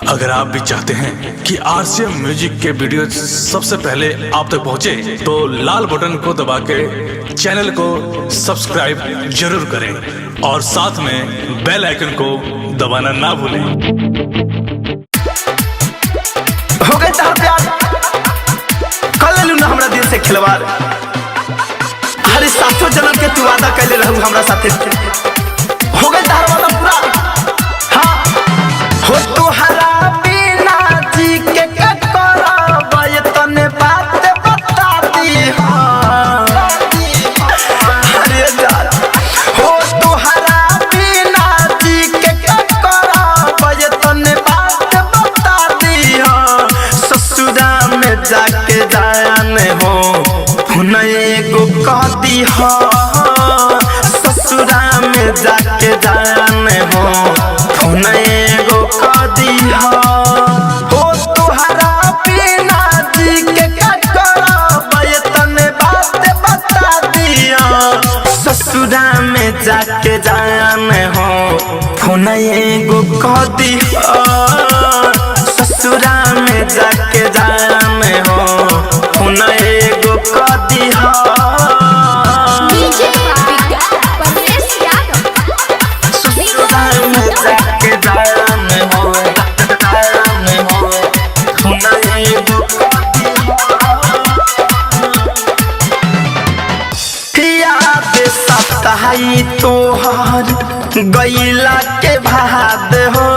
अगर आप भी चाहते हैं कि आरसीएम म्यूजिक के वीडियो सबसे पहले आप तक पहुंचे, तो लाल बटन को दबा के चैनल को सब्सक्राइब जरूर करें और साथ में बेल आइकन को दबाना ना भूलें। हो गए तार प्यार कर लेलू ना हमरा दिल से खिलवाड़। अरे सातों जन्म के तू वादा कैले रहू हमरा साथे। हो गए तार वादा पूरा। हाँ हो तोहरा बिना जी के करब ये तने बात बता दी। अरे यार हो तोहरा बिना जी के करब ये तने बात बता दी। ससुरा में जाके जाने हो एगो कह दी हो। ससुरा में जाके जाने हो एगो कह दी हो। तोहरा बिना जी के करब ये तने बात बता दिया। ससुरा में जाके जाने हो एगो कह दी हो। ससुरा में जाके जाने हो एगो कह दी हो। ससुरा में जाके जाने हो एगो कह दी हो। याद सताई तोहर गईला के भाद हो।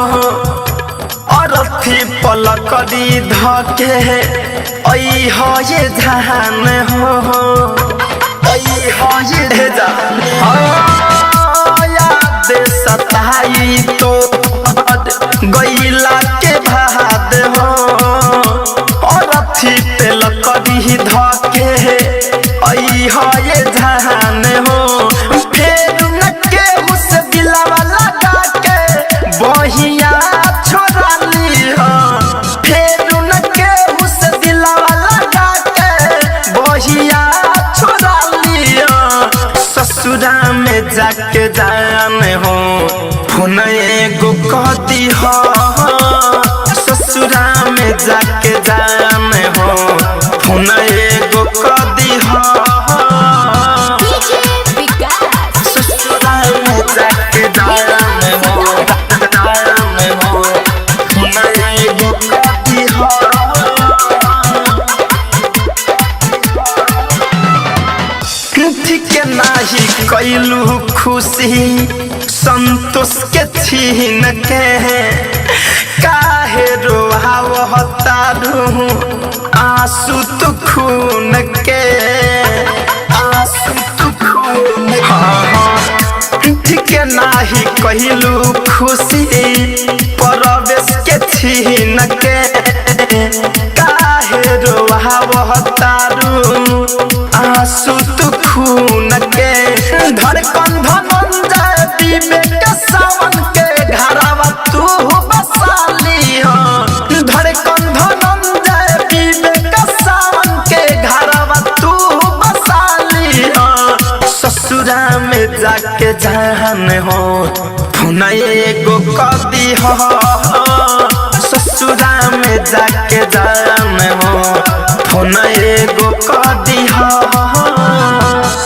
अरथी पलकड़ी धके ऐ हो ये जान हो। ऐ हो ये जान याद सताई तो गईला के भाद हो। अरथी पलकड़ी धके ऐ हो ये जान हो। फेर न के उस दिलवा लगा के बहिया ससुरा में जाके जाने हो एगो कह दी हो। ससुरा में जाके जाने हो एगो कह दी हो। ससुरा में जाके जाने हो एगो कह दी हो। ठीक नाही कैलू खुशी संतोष के छीन के। काहे रोहावता रू आंसू तू खून के। आंसू तू खून ठीक नाही कैलू खुशी परवेश के छीन के। काहे रोहावता रू आंसू तू खून के। धड़कन धनंजय विवेक सावन के घरवा तू बसाली हो। धड़कन धनंजय विवेक सावन के घरवा तू बसाली हो। ससुरा में जाके जाने हो एगो कह दी हो। ससुरा में जाके जाने हो एगो कह दी हो।